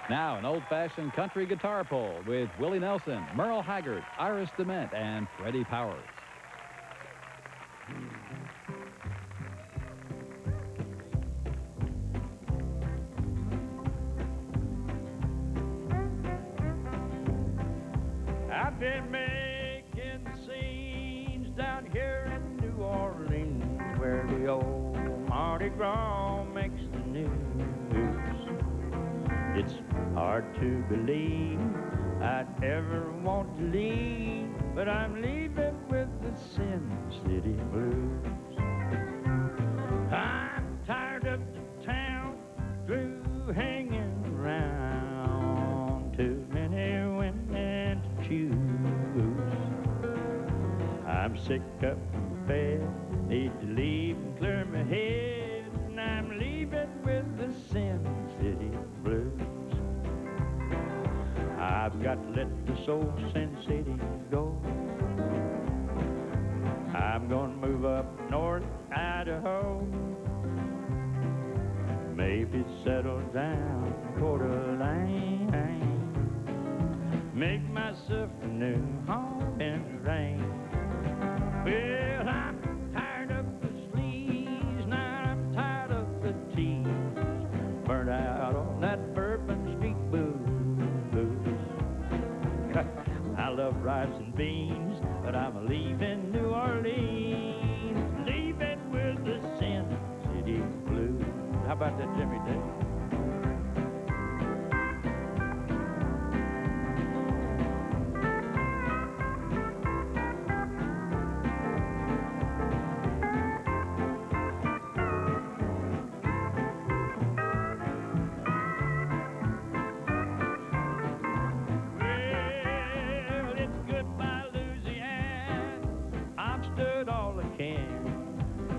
Now, an old-fashioned country guitar pull with Willie Nelson, Merle Haggard, Iris DeMent, and Freddy Powers. I've been making scenes down here in New Orleans, where the old Mardi Gras makes the news. It's hard to believe I'd ever want to leave, but I'm leaving with the Sin City blues. I'm tired of the town through hanging around, too many women to choose. I'm sick of the bed, need to leave and clear my head, and I'm leaving with the Sin City blues. I've got to let this old Sin City go. I'm gonna move up north Idaho, maybe settle down Coeur d'Alene, make myself a new home in the rain. Well, I'm tired of the sleaze, now I'm tired of the tease, burned out on that Bourbon Street booze. I love rice and beans, but I'm leaving New Orleans, leaving with the Sin City blues. How about that, Jimmy Day?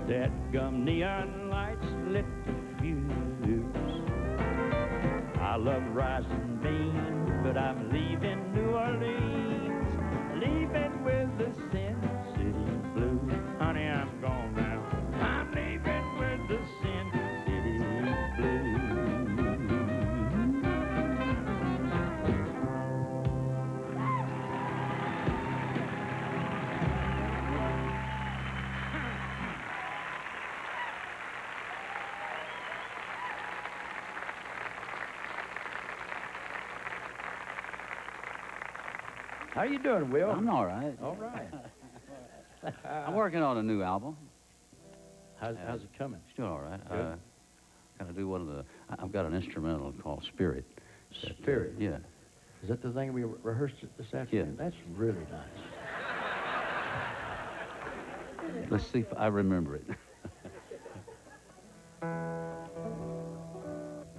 That gum neon lights lit the fuse. I love rice and beans, but I'm leaving New Orleans, leaving with the Sin City blues. Honey, I'm gone now. I'm leaving with the Sin City blues. How you doing, Will? I'm all right. All right. I'm working on a new album. How's it coming? It's doing all right. Good. Gotta do one of the. I've got an instrumental called Spirit. Spirit? Yeah. Is that the thing we rehearsed this afternoon? Yeah. That's really nice. Let's see if I remember it.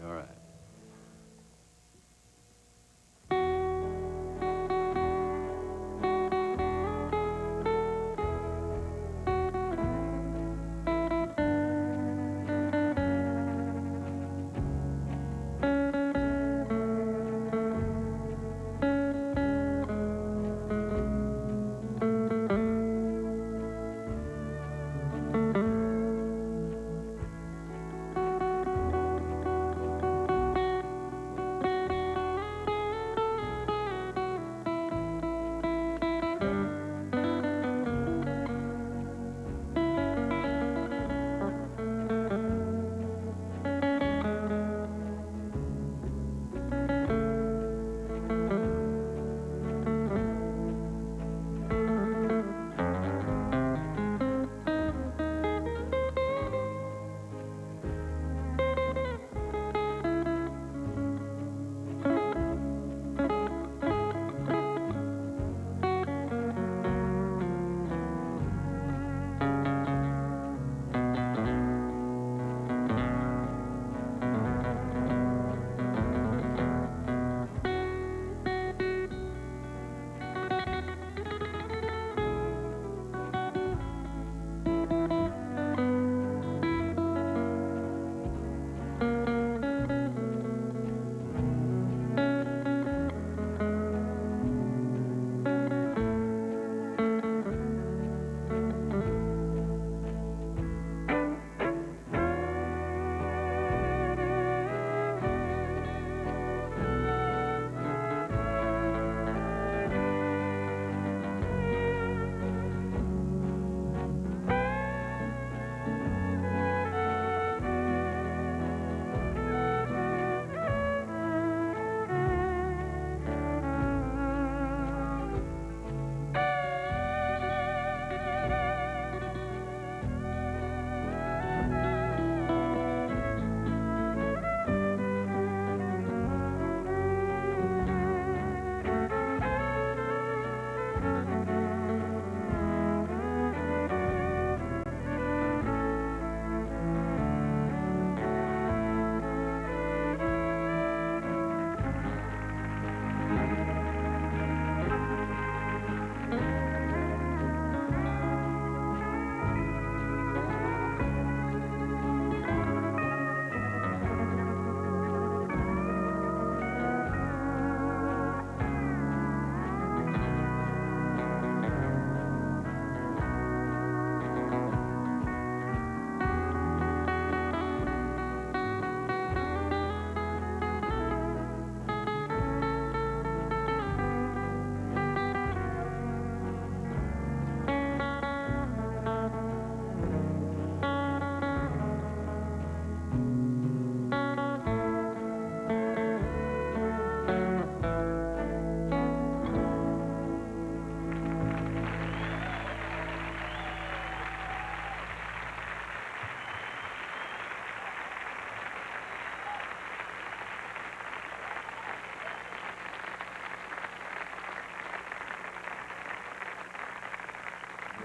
All right.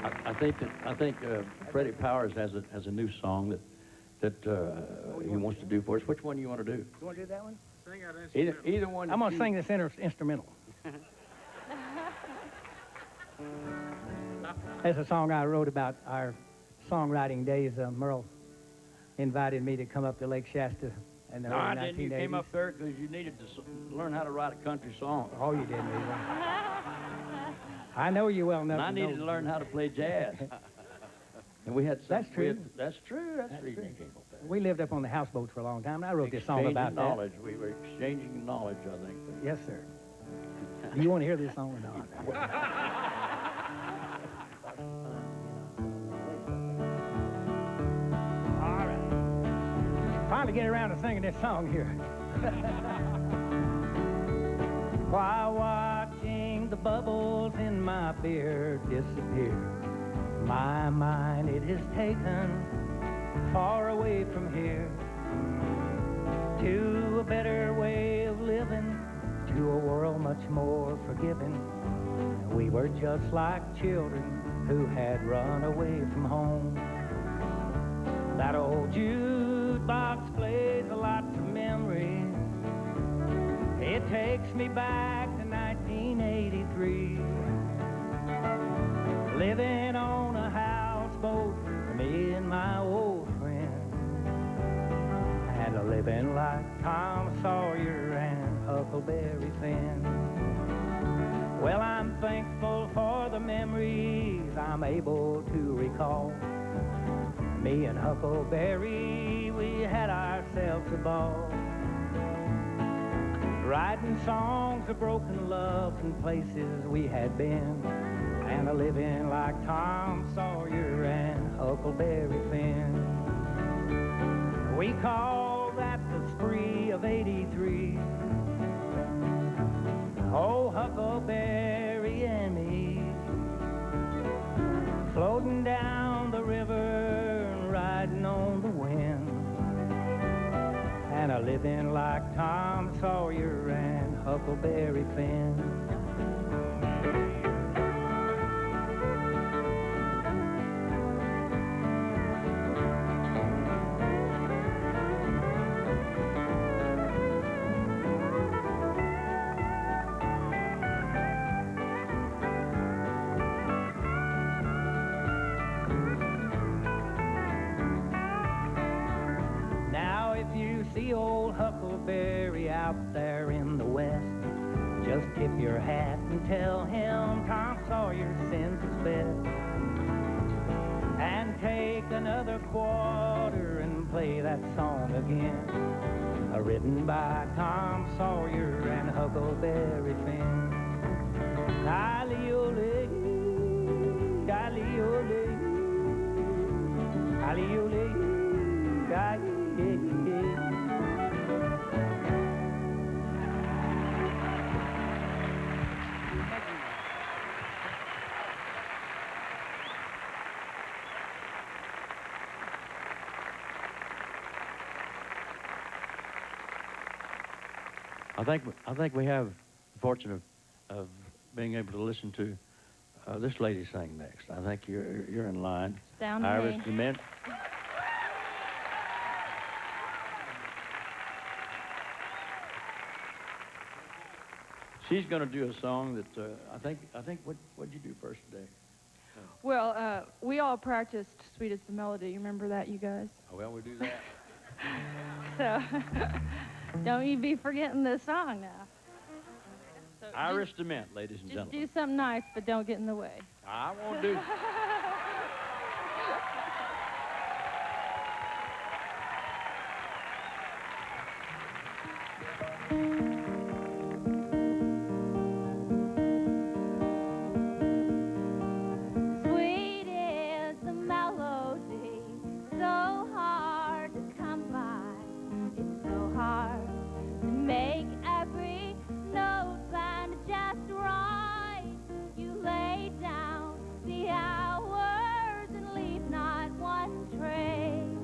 I think Freddy Powers has a new song that he wants to do for us. Which one do you want to do? You want to do that one? Sing that instrumental. Either one. I'm going to sing this instrumental. It's a song I wrote about our songwriting days. Merle invited me to come up to Lake Shasta in the No, early I 1980s. didn't. You came up there because you needed to learn how to write a country song. Oh, you didn't either. I know you well enough. And I needed to learn how to play jazz. And we had some, That's true. That's true. That's the reason you came up there. We lived up on the houseboats for a long time, and I wrote this song about Exchanging knowledge. We were exchanging knowledge, I think. that. Yes, sir. Do you want to hear this song or not? All right. Finally get around to singing this song here. While watching the bubbles in my beer disappear, my mind it is taken far away from here to a better way of living, to a world much more forgiving. We were just like children who had run away from home. That old jukebox plays a lot of memories. It takes me back to 1983. Living on a houseboat for me and my old friend, and a living like Tom Sawyer and Huckleberry Finn. Well, I'm thankful for the memories I'm able to recall. Me and Huckleberry, we had ourselves a ball, writing songs of broken loves and places we had been, and a living like Tom Sawyer and Huckleberry Finn. We call that the spree of '83. Oh, Huckleberry and me, floating down the river and riding on the wind, and a living like Tom Sawyer and Huckleberry Finn. See old Huckleberry out there in the west, just tip your hat and tell him Tom Sawyer sends his best, and take another quarter and play that song again, written by Tom Sawyer and Huckleberry Finn. Ali-ole, ali-ole, ali-ole, ali-ole. I think we have the fortune of being able to listen to this lady sing next. I think you're in line. It's down to Iris me. DeMent. She's going to do a song that I think what'd you do first today? Well, we all practiced Sweet as the Melody. You remember that, you guys? Oh, well, we do that. So, don't you be forgetting this song now. So Iris DeMent, ladies and just gentlemen. do something nice, but don't get in the way. I won't do. Sweet is the melody, so hard to come by. It's so hard to make every note sound just right. You lay down the hours and leave not one trace,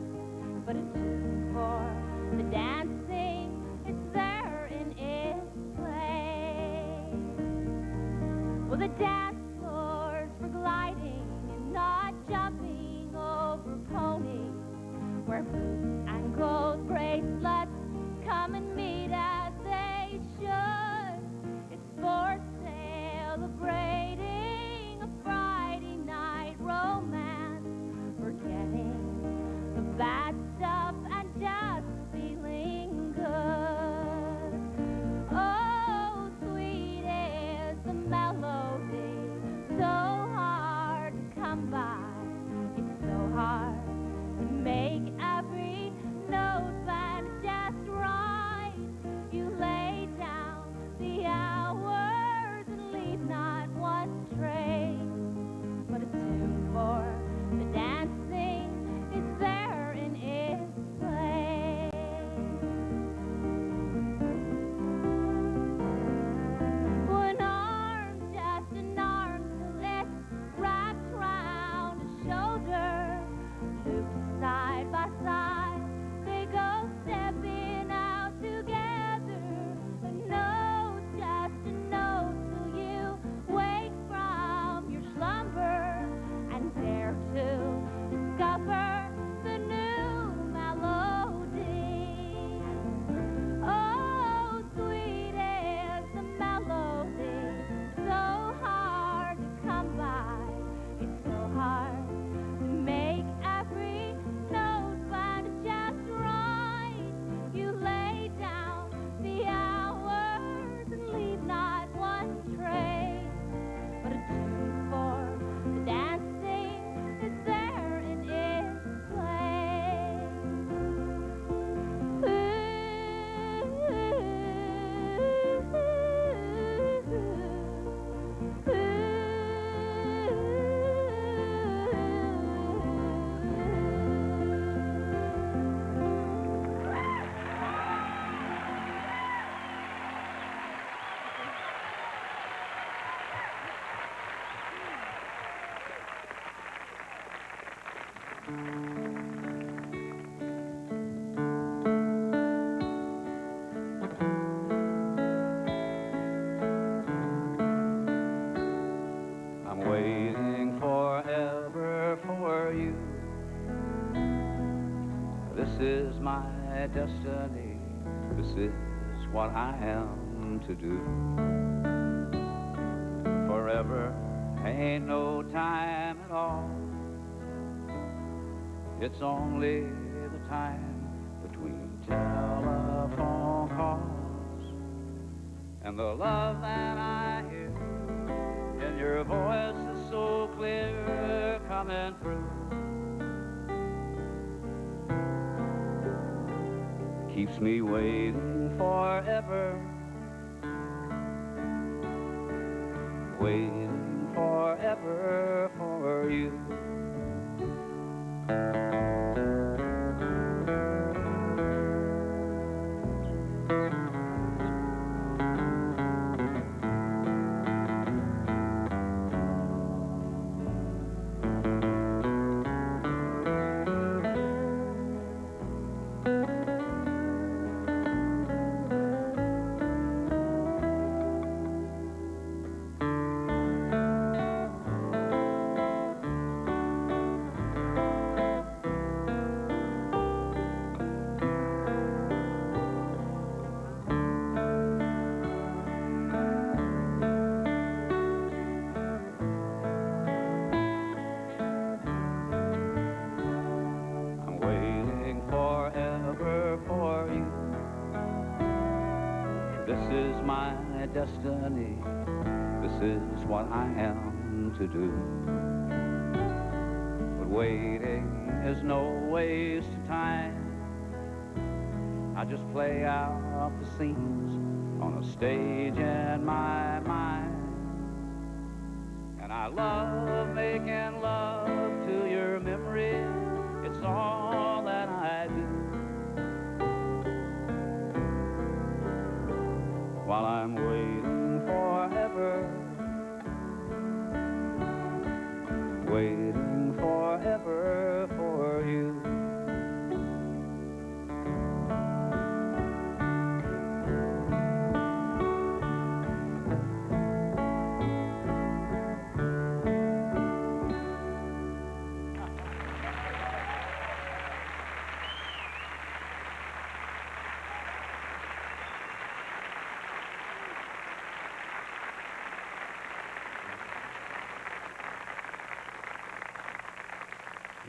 but a tune for the dancing, it's there in its place. Well, the dance floors for gliding in is my destiny. This is what I am to do. Forever ain't no time at all. It's only the time between telephone calls and the love that I hear in your voice is so clear coming through. Keeps me waiting forever, waiting forever for you. Destiny, this is what I am to do. But waiting is no waste of time. I just play out the scenes on a stage in my mind. And I love making love to your memory. It's all that I do. While I'm waiting forever, waiting forever for you.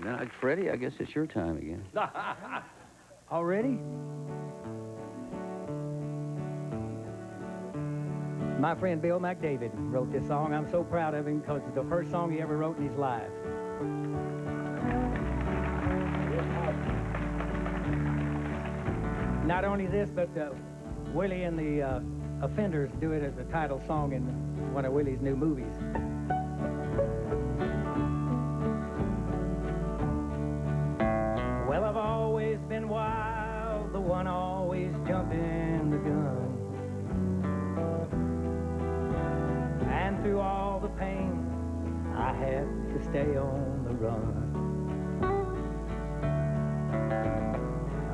Now, Freddie, I guess it's your time again. Already? My friend Bill McDavid wrote this song. I'm so proud of him because it's the first song he ever wrote in his life. Not only this, but Willie and the Offenders do it as the title song in one of Willie's new movies. Well, I've always been wild, the one always jumping the gun. And through all the pain, I had to stay on the run.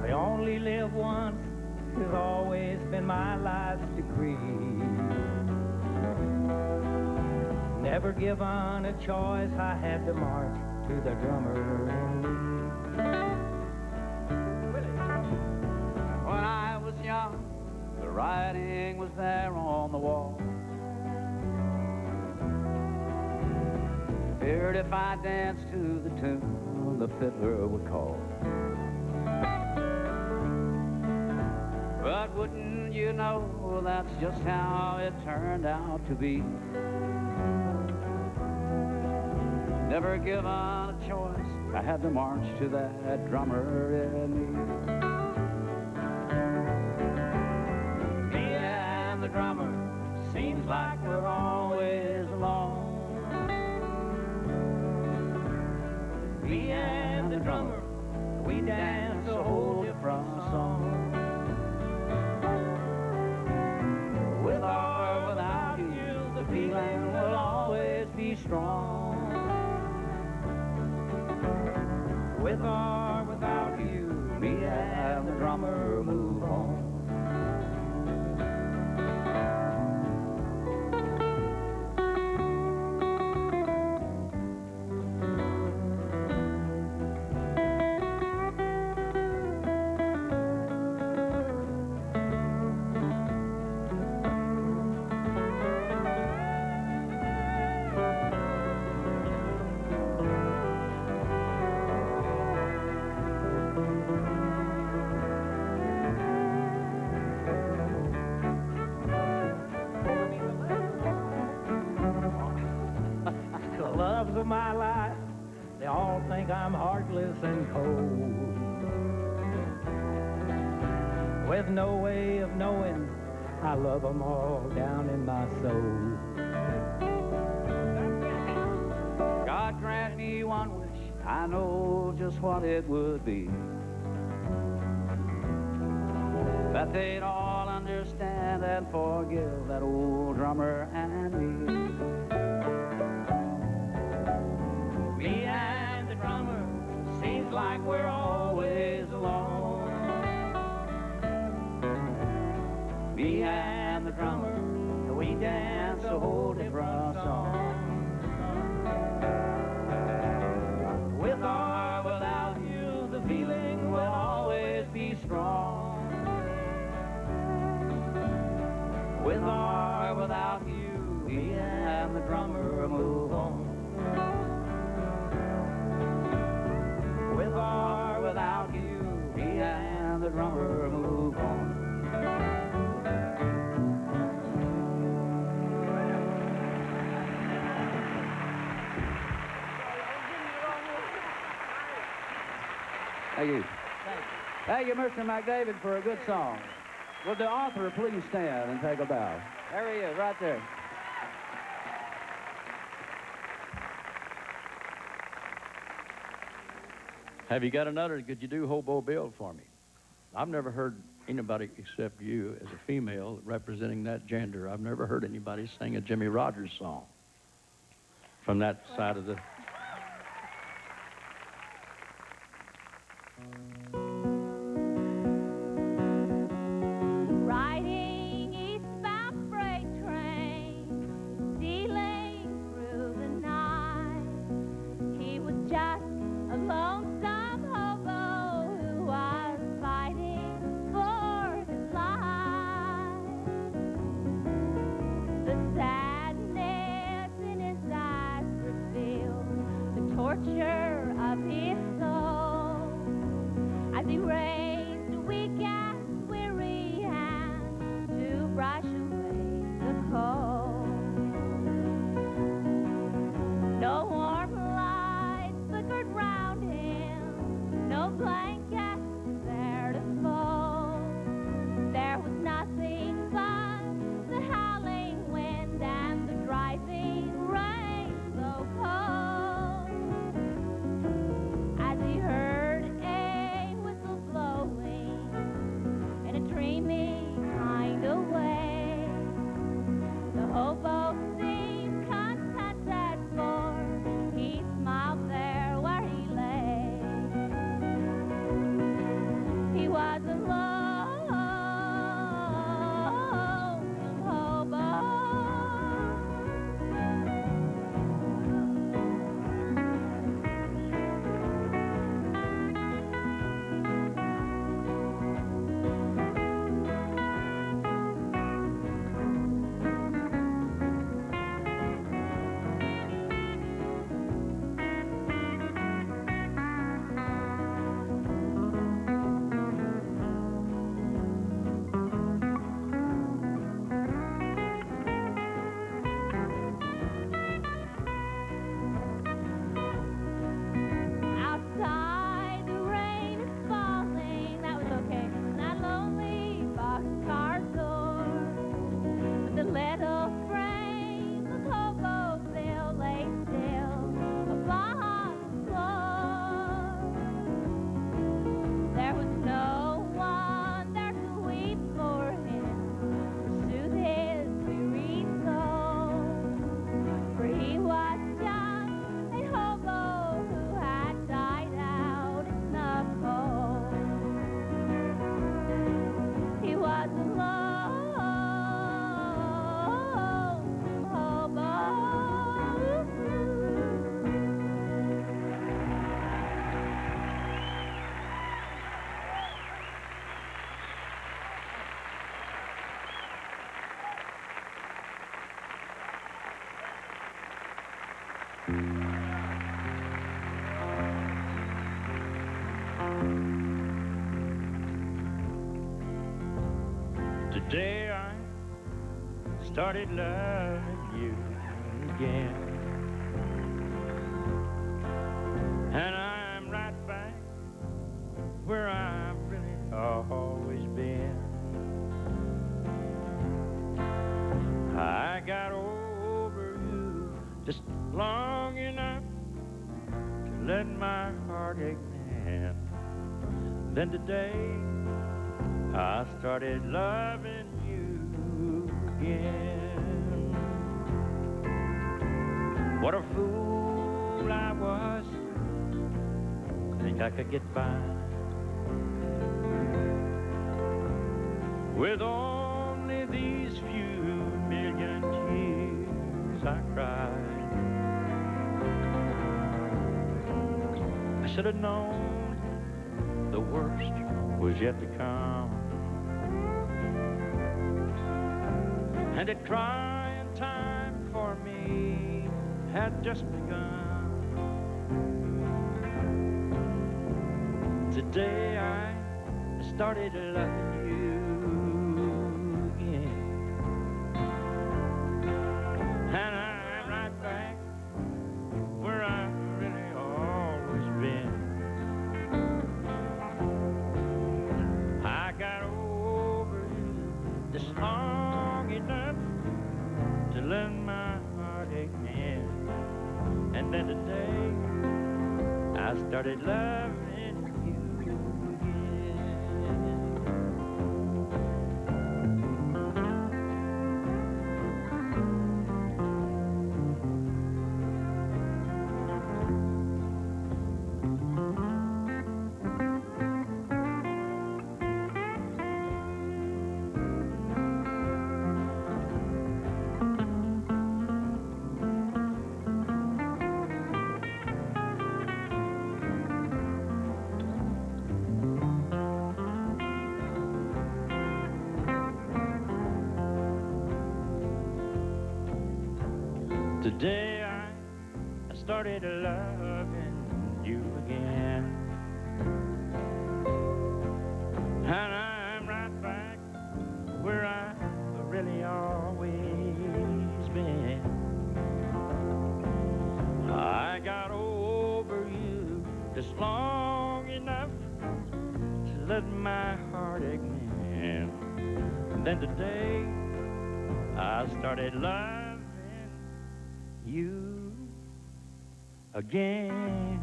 I only live once, has always been my life's decree. Never given a choice, I had to march to the drummer and me. When I was young, the writing was there on the wall. Feared if I danced to the tune, the fiddler would call. But wouldn't you know, that's just how it turned out to be. Never given a choice, I had to march to that drummer in me. Me and the drummer, seems like we're always alone. Me and the drummer, we dance a whole different song. With or without you, the feeling will always be strong. With or without you, me and the drummer move on. of my life, they all think I'm heartless and cold. With no way of knowing, I love them all down in my soul. God grant me one wish, I know just what it would be. That they'd all understand and forgive that old drummer and me. Me and the drummer, seems like we're always alone. Me and the drummer, we dance a whole different song. With or without you, the feeling will always be strong. With or without you, me and the drummer move on. With or without you, me and the drummer move on. Thank you. Thank you, Mr. McDavid, for a good song. Would the author please stand and take a bow? There he is, right there. Have you got another? Could you do Hobo Bill for me? I've never heard anybody except you as a female representing that gender. I've never heard anybody sing a Jimmy Rogers song from that side of the... Riding eastbound freight train, stealing through the night. He was just a lonesome hobo who was fighting for his life. The sadness in his eyes revealed the torture of his soul as he raised a weak and weary hand to brush away the cold. No warm light flickered round him, no blanket there to fold. There was nothing but the howling wind and the driving rain so cold. As he heard a whistle blowing in a dreamy kind of way, the hobo seemed contented, for he smiled there where he lay. He was a lonesome hobo. Outside the rain is falling, that was okay, from that lonely boxcar door. But the little frame of Hoboville lay still upon the floor. There was no one there to weep for him, to soothe his weary soul. For he was just a hobo who had died out in the cold. He was a lonesome hobo. Today I started loving you again. And I'm right back where I've really always been. I got over you just long enough to let my heartache mend. Then today I started loving you again. What a fool I was, think I could get by with only these few million tears I cried. I should have known the worst was yet to come, and that crying time for me had just begun. Today I started loving you again, and I'm right back where I've really always been. I got over you just long enough to let my heartache mend, and then today I started loving you. Today I started loving you again, and I'm right back where I've really always been. I got over you just long enough to let my heartache mend, and then today I started loving you again.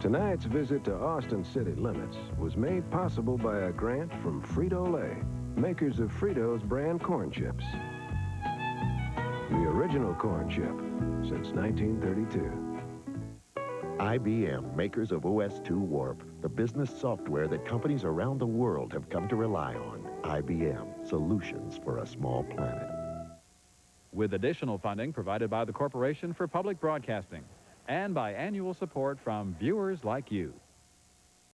Tonight's visit to Austin City Limits was made possible by a grant from Frito-Lay, makers of Fritos brand corn chips. The original corn chip since 1932. IBM, makers of OS/2 Warp, the business software that companies around the world have come to rely on. IBM, solutions for a small planet. With additional funding provided by the Corporation for Public Broadcasting and by annual support from viewers like you.